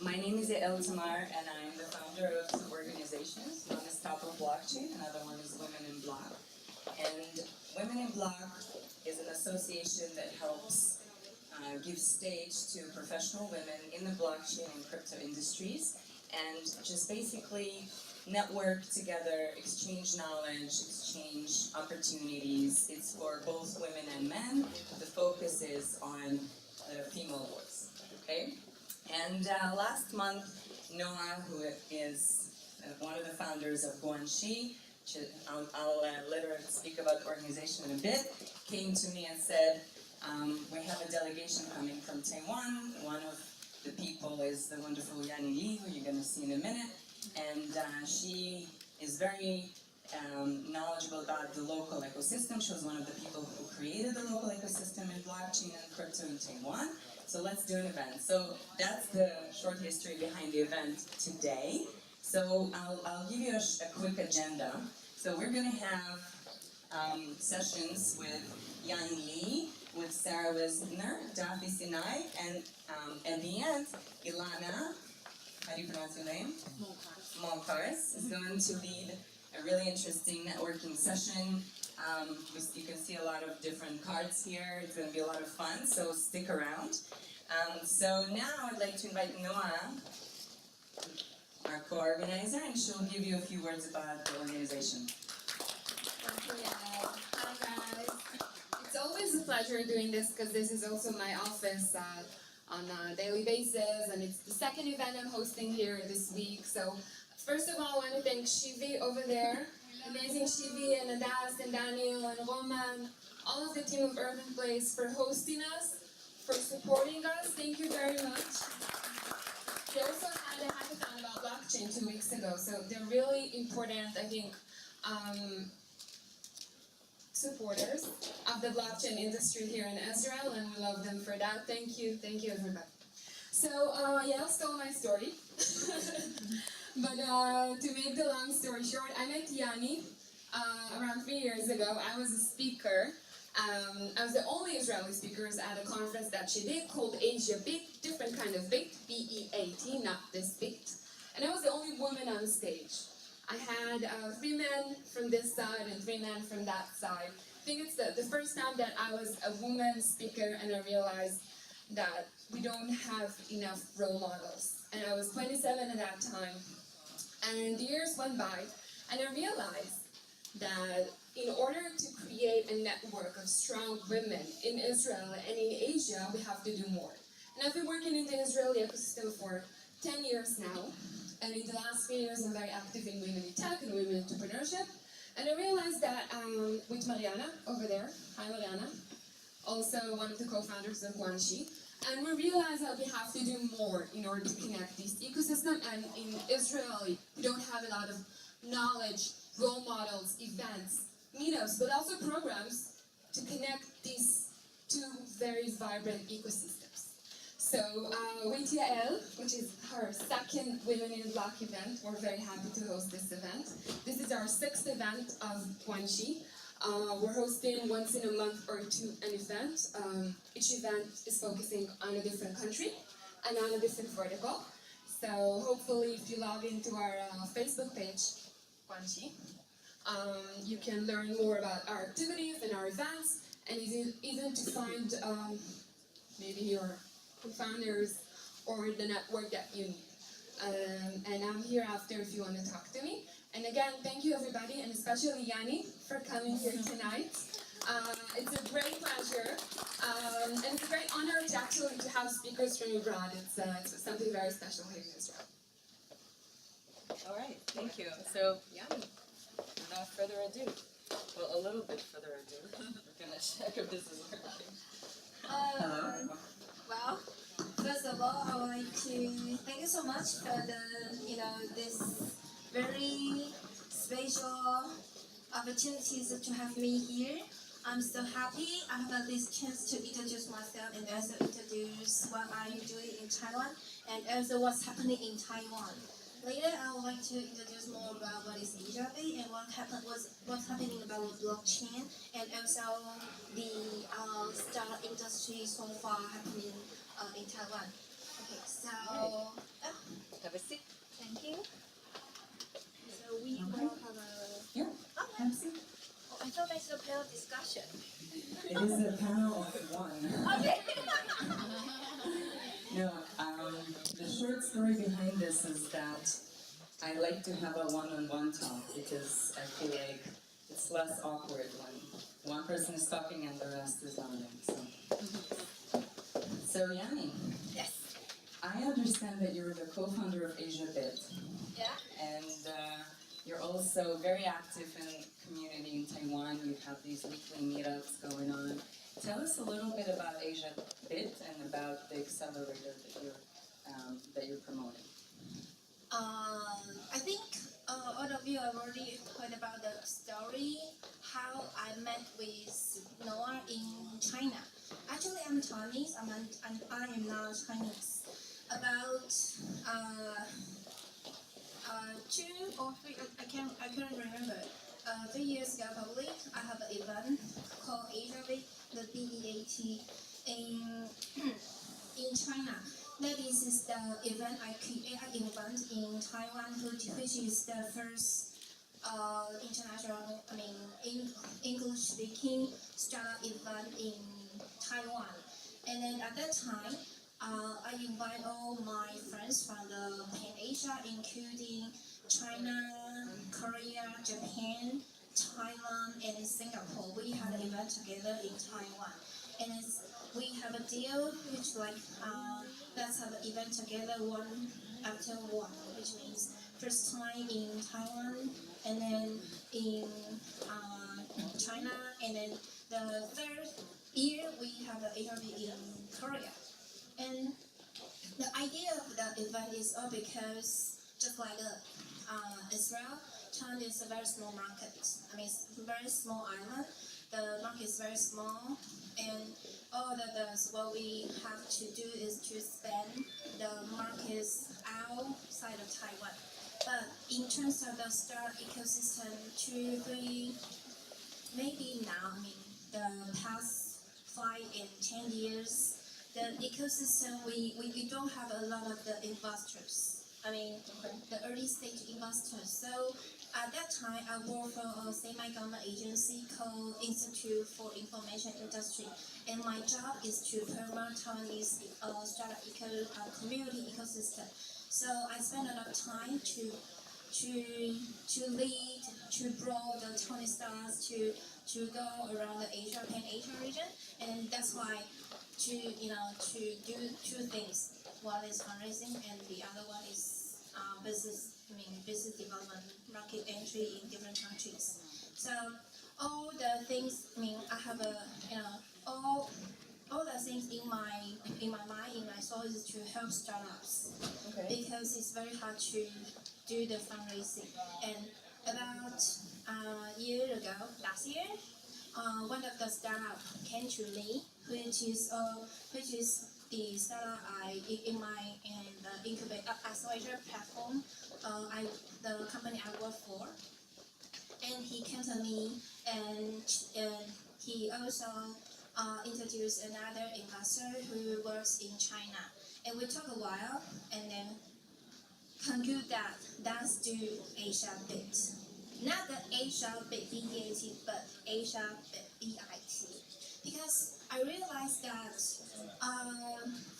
My name is Yael Tamar, and I'm the founder of two organizations. One is Top of Blockchain, another one is Women in Block. And Women in Block is an association that helps give stage to professional women in the blockchain and crypto industries, and just basically network together, exchange knowledge, exchange opportunities. It's for both women and men. The focus is on the female voice. Okay? And last month, Noah, who is one of the founders of Guanxi, I'll let her speak about the organization in a bit, came to me and said, we have a delegation coming from Taiwan. One of the people is the wonderful Yani Li, who you're going to see in a minute. And she is very knowledgeable about the local ecosystem. She was one of the people who created the local ecosystem in blockchain and crypto in Taiwan. So let's do an event. So that's the short history behind the event today. So I'll give you a quick agenda. So we're going to have sessions with Yan Li, with Sarah Wisner, Daphne Sinai, and at the end, Ilana, how do you pronounce your name? Monkaris is going to lead a really interesting networking session. You can see a lot of different cards here. It's going to be a lot of fun, so stick around. So now I'd like to invite Noah, our co-organizer, and she'll give you a few words about the organization. Thank you. Hi guys. It's always a pleasure doing this because this is also my office on a daily basis, and it's the second event I'm hosting here this week. So first of all, I want to thank Shivi over there, amazing Shivi and Adas and Daniel and Roman, all of the team of Urban Place for hosting us, for supporting us. Thank you very much. They also had a hackathon about blockchain 2 weeks ago, so they're really important, I think, supporters of the blockchain industry here in Israel, and we love them for that. Thank you everybody. So, Yael stole my story. But to make the long story short, I met Yani around 3 years ago. I was a speaker. I was the only Israeli speaker at a conference that she did called Asia Bit, different kind of bit, B-E-A-T, not this bit. And I was the only woman on stage. I had 3 men from this side and 3 men from that side. I think it's the first time that I was a woman speaker, and I realized that we don't have enough role models. And I was 27 at that time. And the years went by, and I realized that in order to create a network of strong women in Israel and in Asia, we have to do more. And I've been working in the Israeli ecosystem for 10 years now. And in the last few years, I'm very active in women in tech and women entrepreneurship. And I realized that with Mariana over there, hi Mariana, also one of the co-founders of Guanxi, and we realized that we have to do more in order to connect this ecosystem. And in Israel, we don't have a lot of knowledge, role models, events, meetups, but also programs to connect these two very vibrant ecosystems. So with Yael, which is her second Women in Block event, we're very happy to host this event. This is our 6th event of Guanxi. We're hosting once in a month or 2 an event. Each event is focusing on a different country and on a different vertical. So hopefully if you log into our Facebook page, Guanxi, you can learn more about our activities and our events, and even to find maybe your co-founders or the network that you need. And I'm here after if you want to talk to me. And again, thank you everybody, and especially Yani for coming here tonight. It's a great pleasure, and it's a great honor to actually have speakers from abroad. It's something very special here in Israel. All right, thank you. So, Yani, without further ado, well, a little bit further ado, we're gonna check if this is working. Well, first of all, I would like to thank you so much for this very special opportunities to have me here. I'm so happy I have this chance to introduce myself and also introduce what I'm doing in Taiwan and also what's happening in Taiwan. Later, I would like to introduce more about what is Asia-Bit and what's happening about blockchain, and also the startup industry so far happening in Taiwan. Okay, so discussion. It is a panel of one. Okay. No, the short story behind this is that I like to have a one-on-one talk because I feel like it's less awkward when one person is talking and the rest is nodding. So Yanni, Yes. I understand that you're the co-founder of AsiaBit, Yeah. and you're also very active in community in Taiwan. You have these weekly meetups going on. Tell us a little bit about AsiaBit and about the accelerator that you're promoting. I think all of you have already heard about the story how I met with Noah in China. Actually, I'm Chinese. I am not Chinese. About 2 or 3, I can't remember. 3 years ago, probably, I have an event called Asia Week, the BEAT, in China. That is the event I invent in Taiwan, which is the first international, English-speaking startup event in Taiwan. And then at that time, I invite all my friends from the Pan Asia, including China, Korea, Japan, Thailand, and Singapore. We had an event together in Taiwan. And we have a deal which let's have an event together one after one, which means first time in Taiwan and then in China, and then the third year we have an event in Korea. And the idea of the event is all because just like Israel, China is a very small market. It's a very small island. The market is very small, and all what we have to do is to expand the markets outside of Taiwan. But in terms of the startup ecosystem, 2, 3, maybe now, the past 5 and 10 years, the ecosystem, we don't have a lot of the investors. The early stage investors. So at that time, I worked for a semi-government agency called Institute for Information Industry, and my job is to promote Taiwanese startup community ecosystem. So I spend a lot of time to lead, to grow the Taiwanese startups, to go around the Pan Asia region, and that's why to do 2 things. One is fundraising, and the other one is business development, market entry in different countries. So all the things, I have all the things in my mind, in my soul is to help startups. Okay. Because it's very hard to do the fundraising. And about a year ago, last year, one of the startup came to me, which is the startup in the incubator accelerator platform. The company I work for, and he came to me, and he also introduced another investor who works in China, and we talked a while, and then conclude that let's do AsiaBit. Not the AsiaBit BEAT, but AsiaBit BIT. Because I realized that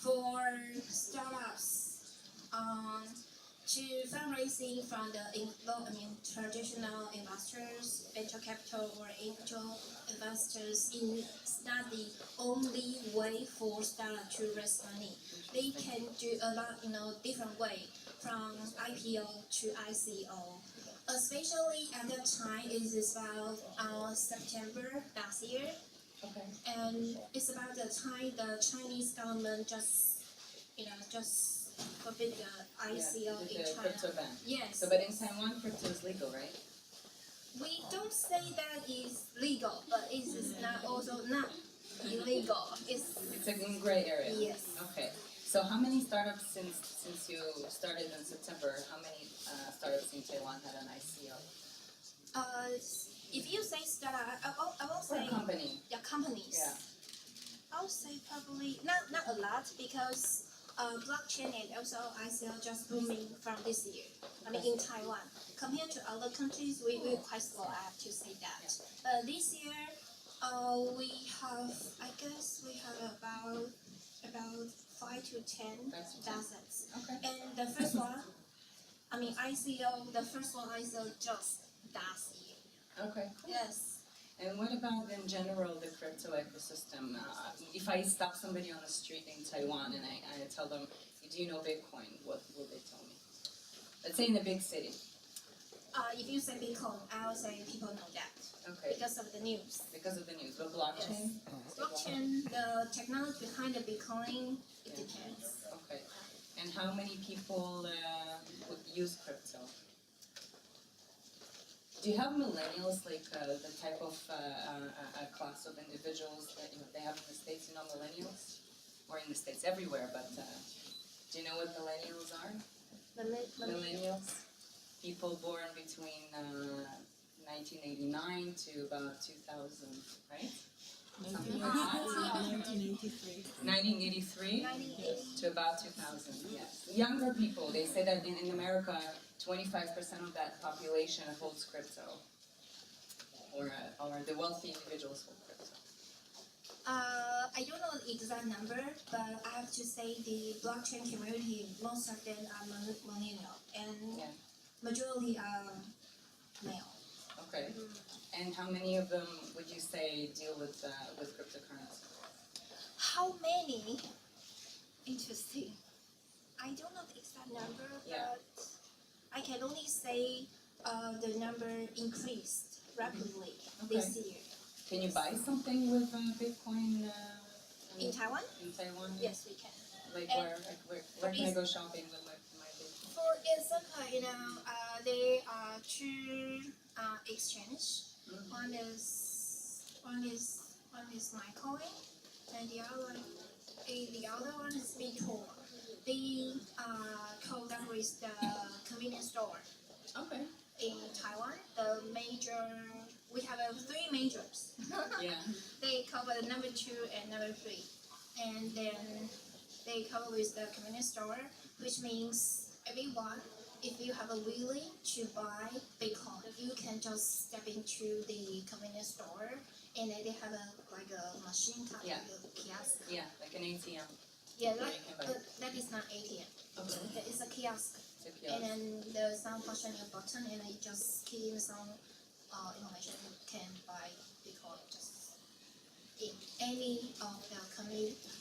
for startups, to fundraising from the traditional investors, venture capital or angel investors is not the only way for startups to raise money. They can do a lot, different way, from IPO to ICO. Especially at that time, it is about September last year. Okay. And it's about the time the Chinese government just forbid the ICO in the China. crypto ban. Yes. So, but in Taiwan, crypto is legal, right? We don't say that it's legal, but it is not also not illegal. It's a gray area. Yes. Okay. So how many startups since you started in September? How many startups in Taiwan had an ICO? If you say startup, I won't Or say a company? Yeah, companies. Yeah. I would say probably not a lot, because blockchain and also ICO just booming from this year. In Taiwan, compared to other countries, we're quite slow. I have to say that. But this year, We have, I guess we have about 5 to 10 5 to 10. dozens. Okay. And the first one, the first one I saw just last year. Okay. Yes. And what about in general the crypto ecosystem? If I stop somebody on the street in Taiwan and I tell them, do you know Bitcoin? What will they tell me? Let's say in a big city. If you say Bitcoin, I would say people know that Okay. because of the news. Because of the news. But blockchain? Blockchain, the technology behind the Bitcoin, it Yeah. depends. Okay. And how many people would use crypto? Do you have millennials, like the type of class of individuals that they have in the States, millennials? Or in the States, everywhere, but do you know what millennials are? Millennials? People born between 1989 to about 2000, right? 1983. 1983 to about 2000, yes. Younger people, they say that in America, 25% of that population holds crypto. Or the wealthy individuals hold crypto. I don't know the exact number, but I have to say the blockchain community, most of them are millennial, and Yeah. majority are male. Okay. And how many of them would you say deal with cryptocurrency? How many? Interesting. I don't know the exact number, Yeah. but I can only say the number increased rapidly this year. Can you buy something with Bitcoin In Taiwan? in Taiwan? Yes, we can. Like And where can I go shopping with my Bitcoin? For example, there are two exchange. Mhm. One is MyCoin, and the other one is Bitcoin. They co-work with the convenience store Okay. in Taiwan. We have three majors. Yeah. They cover number 2 and number 3, and then they cover with the convenience store, which means everyone, if you have a willing to buy Bitcoin, you can just step into the convenience store, and then they have a machine type Yeah. of kiosk. Yeah, like an ATM. Yeah, Where you can buy. but that is not ATM. Okay. That is a kiosk, It's a and kiosk. then there's some function in button, and you just key in some information. You can buy Bitcoin just in any of the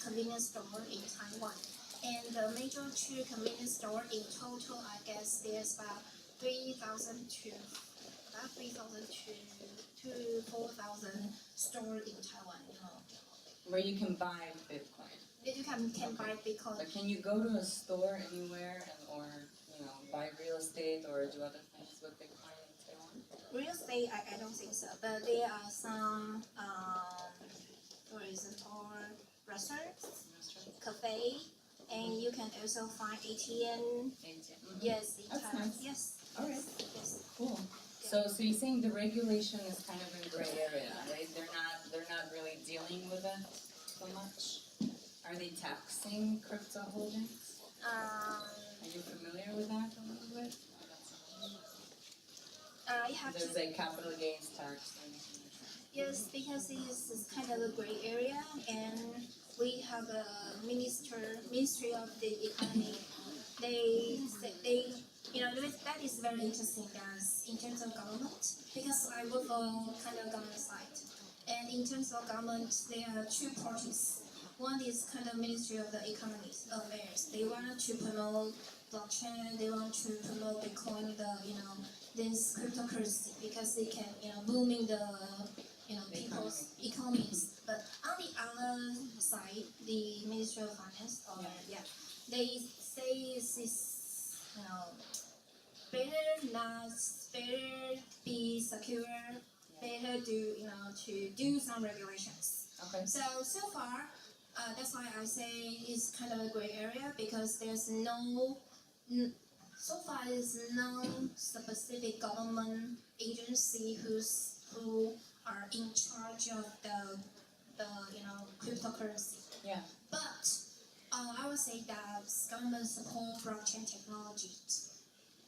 convenience store in Taiwan. And the major two convenience store in total, I guess there's about 3,000 to 4,000 stores in Taiwan. Where you can buy Bitcoin. That you can buy Bitcoin. But can you go to a store anywhere or buy real estate or do other things with Bitcoin in Taiwan? Real estate, I don't think so. But there are some, for example, restaurants, cafe, and you can also find ATM. ATM. Yes, in That's Taiwan. nice. Yes. Alright. Yes. Cool. So you're saying the regulation is kind of in gray area, right? They're not really dealing with it so much. Are they taxing crypto holdings? Are you familiar with that a little bit? I have There's to. a capital gains tax and Yes, because it is kind of a gray area, and we have a Ministry of the Economy. That is very interesting. As in terms of government, because I work for kind of government side, and in terms of government, there are two parties. One is kind of Ministry of the Economy affairs. They want to promote blockchain. They want to promote Bitcoin, this cryptocurrency, because they can booming the people's economies. But on the other side, the Ministry of Finance, they say it's better be secure, better to do some regulations. okay. So far, that's why I say it's kind of a gray area, because there's so far there's no specific government agency who are in charge of the cryptocurrency. Yeah. But I would say that government support blockchain technology.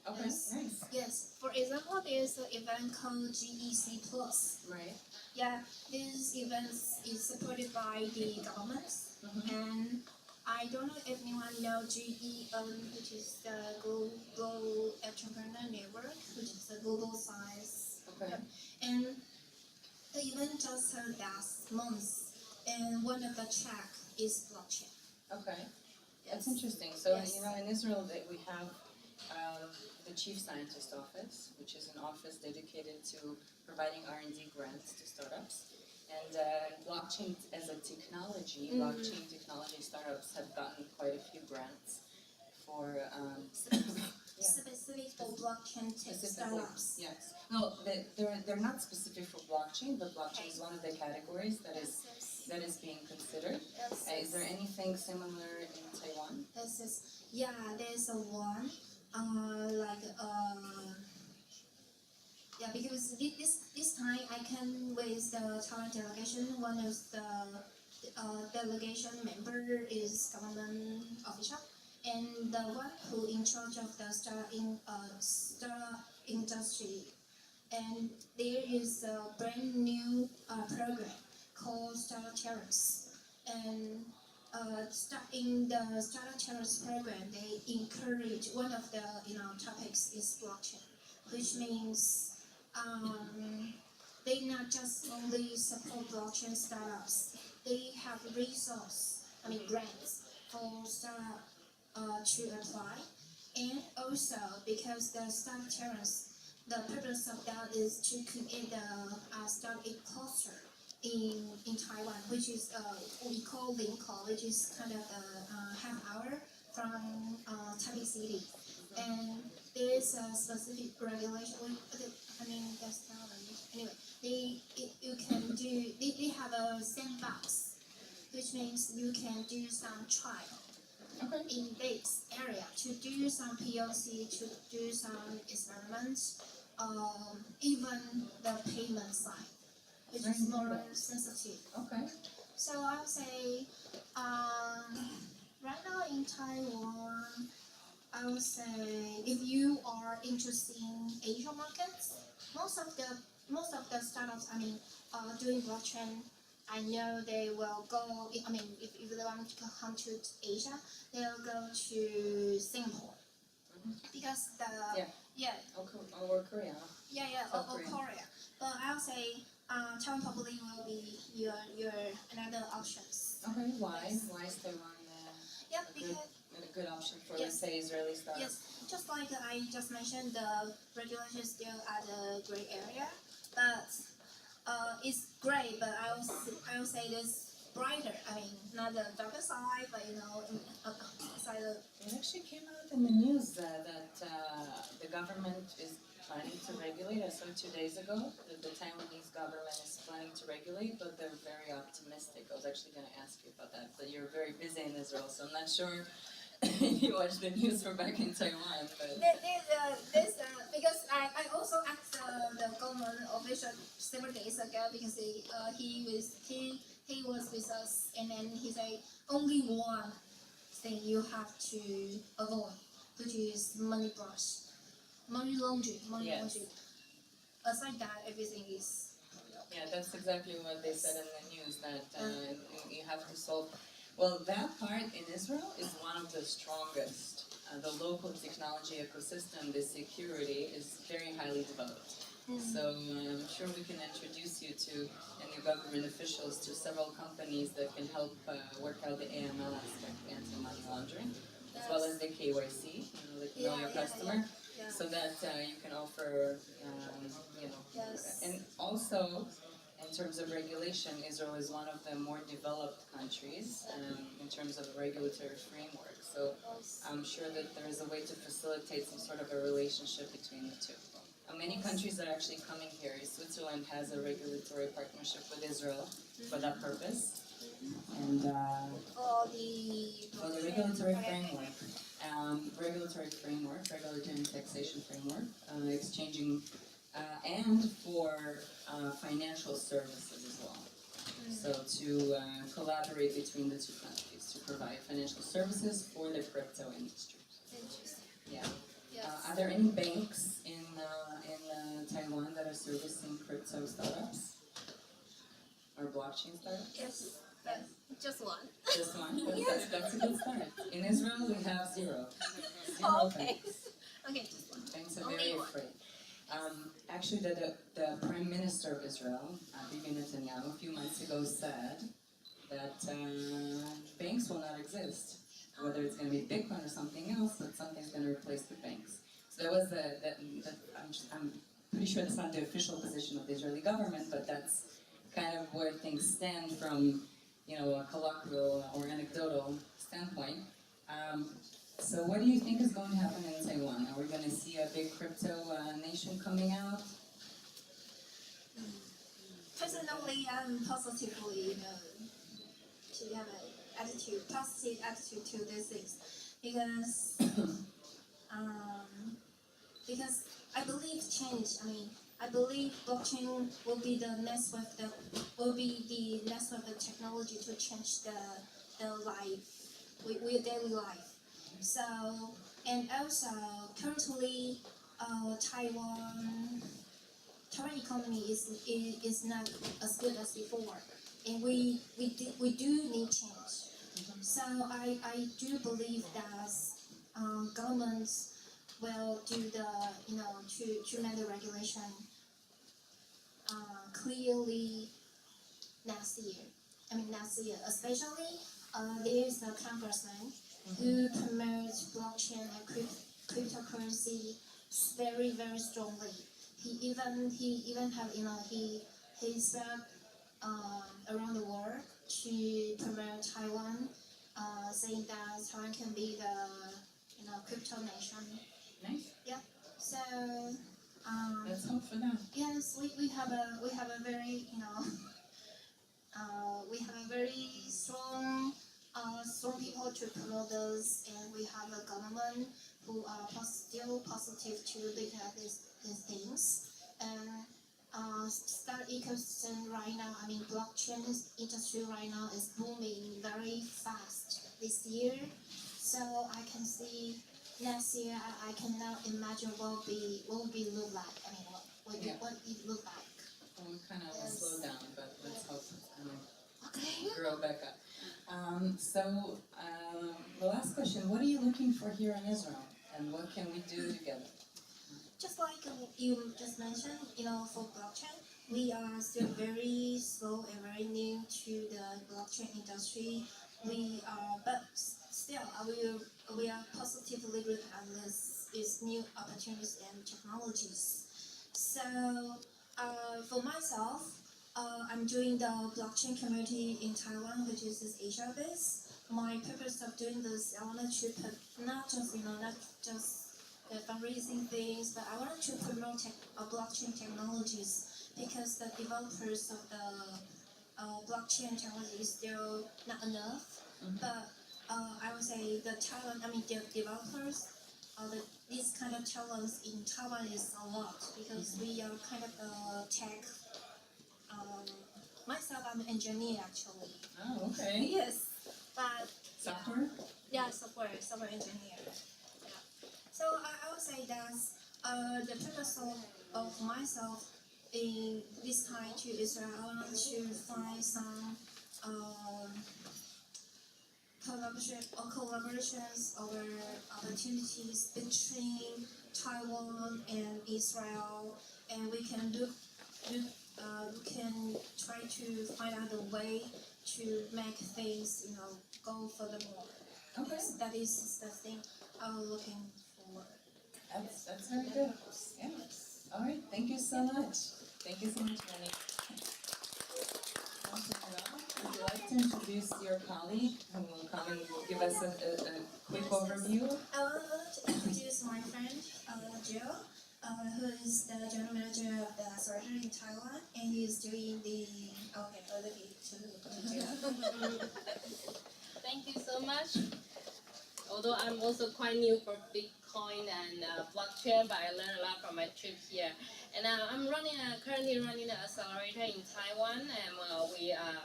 Okay, Yes. nice. Yes. For example, there's an event called GEC Plus. Right. Yeah, this event is supported by the government, and I don't know if anyone know GEN, which is the Global Entrepreneur Network, which is a global size. Okay. And the event just held last month, and one of the track is blockchain. Okay. That's Yes. interesting. So, Yes. you know, in Israel that we have the Chief Scientist Office, which is an office dedicated to providing R&D grants to startups. And blockchain as a technology, blockchain technology startups have gotten quite a few grants for Specific for blockchain tech startups. Yes. No, they're not specific for blockchain, but blockchain is one of the categories that is being considered. Yes. Is there anything similar in Taiwan? Yeah, there's a one, yeah, because this time I came with the Taiwan delegation. One of the delegation member is government official, and the one who in charge of the startup industry. And there is a brand new program called Startup Terrace, and in the Startup Terrace program, they encourage one of the topics is blockchain, which means they not just only support blockchain startups, they have grants for startup to apply, and also because the Startup Terrace, the purpose of that is to create a startup cluster in Taiwan, which is what we call Linko, which is kind of a half hour from Taipei City, and there is a specific regulation. That's not regulation. Anyway, they have a sandbox, which means you can do some trial in this area to do some POC, to do some experiments, even the payment side, which is more sensitive. Okay. So I would say, right now in Taiwan, I would say if you are interested in Asian markets, most of the startups, doing blockchain, I know they will go. If they want to come to Asia, they'll go to Singapore because Or Korea. South or Korea. Korea. But I'll say Taiwan probably will be your another options. Okay. Why? Why is Taiwan Yeah, a good, because a good option for, Yes. let's say, Israeli startups? yes, just like I just mentioned, the regulation is still at a gray area, but it's gray. But I will say this brighter. Not the darker side, but side of. It actually came out in the news that the government is planning to regulate. I saw 2 days ago that the Taiwanese government is planning to regulate, but they're very optimistic. I was actually going to ask you about that, but you're very busy in Israel, so I'm not sure if you watch the news from back in Taiwan. But Because I also asked the government official several days ago because he was with us, and then he said only one thing you have to avoid, which is money laundering. Yes. Laundering. Aside that, everything is. yeah, that's exactly what they said in the news, that you have to solve. Well, that part in Israel is one of the strongest. The local technology ecosystem, the security is very highly developed. So I'm sure we can introduce you to, and your government officials, to several companies that can help work out the AML aspect, anti-money laundering, as well as the KYC, know your customer, so that you can offer, Yes. and also, in terms of regulation, Israel is one of the more developed countries in terms of a regulatory framework. So I'm sure that there is a way to facilitate some sort of a relationship between the two. Many countries are actually coming here. Switzerland has a regulatory partnership with Israel for that purpose. And For the regulatory framework, regulatory and taxation framework, exchanging, and for financial services as well. So to collaborate between the two countries to provide financial services for the crypto industry. Interesting. Yeah. Yes. Are there any banks in Taiwan that are servicing crypto startups or blockchain startups? Yes, but just one. Just one. That's a good start. In Israel, we have zero. Zero Oh, okay. banks. Okay, just one. Banks are Only very one. afraid. Actually, the Prime Minister of Israel, Bibi Netanyahu, a few months ago said that banks will not exist. Whether it's going to be Bitcoin or something else, but something's going to replace the banks. So that was I'm pretty sure that's not the official position of the Israeli government, but that's kind of where things stand from, a colloquial or anecdotal standpoint. So what do you think is going to happen in Taiwan? Are we going to see a big crypto nation coming out? Personally, I'm positively, to have an positive attitude to these things, because I believe change. I believe blockchain will be the next wave, the technology to change the life, we daily life. So, and also currently, Taiwan economy is not as good as before, and we do need change. So I do believe that governments will do to make the regulation clearly next year, especially there is a congressman who promotes blockchain and cryptocurrency very very strongly. He even have he spread around the world to promote Taiwan, saying that Taiwan can be the crypto nation. Nice. Yeah. So Let's hope for that. yes, we have a very we have a very strong people to promote this, and we have a government who are still positive to look at these things. And start ecosystem right now, blockchain industry right now is booming very fast this year. So I can see next year, I cannot imagine what will be look like. What it look like. Well, we kind of Yes. slow down, but let's hope it's going to Okay. grow back up. The last question, what are you looking for here in Israel? And what can we do together? Just like you just mentioned, for blockchain, we are still very slow and very new to the blockchain industry. But still, we are positively looking at these new opportunities and technologies. So, for myself, I'm doing the blockchain community in Taiwan, which is Asia based. My purpose of doing this, I wanted to put not just the fundraising things, but I wanted to promote blockchain technologies, because the developers of the blockchain technology is still not enough. But I would say the developers, these kind of talents in Taiwan is a lot, because we are kind of a tech. Myself, I'm an engineer actually. Oh, okay. Yes, but Software? yeah, software engineer. Yeah. So I would say that the purpose of myself in this time to Israel, I want to find some collaborations or opportunities between Taiwan and Israel, and we can we can try to find out a way to make things, go furthermore. Okay. That is the thing I'm looking for. That's very good. Yeah. All right. Thank you so much. Thank you so much, Rennie. Would you like to introduce your colleague who will come and give us a quick overview? I want to introduce my friend, Jill, who is the general manager of the surgery in Taiwan, and he is doing the Thank you so much. Although I'm also quite new for Bitcoin and blockchain, but I learned a lot from my trip here. And I'm currently running an accelerator in Taiwan, and we are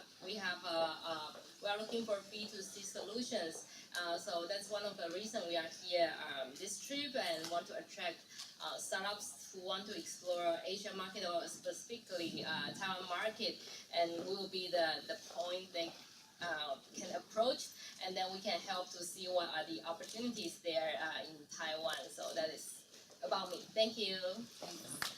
looking for B2C solutions. So that's one of the reasons we are here this trip and want to attract startups who want to explore Asia market or specifically Taiwan market, and we will be the point they can approach, and then we can help to see what are the opportunities there in Taiwan. So that is about me. Thank you. Thanks.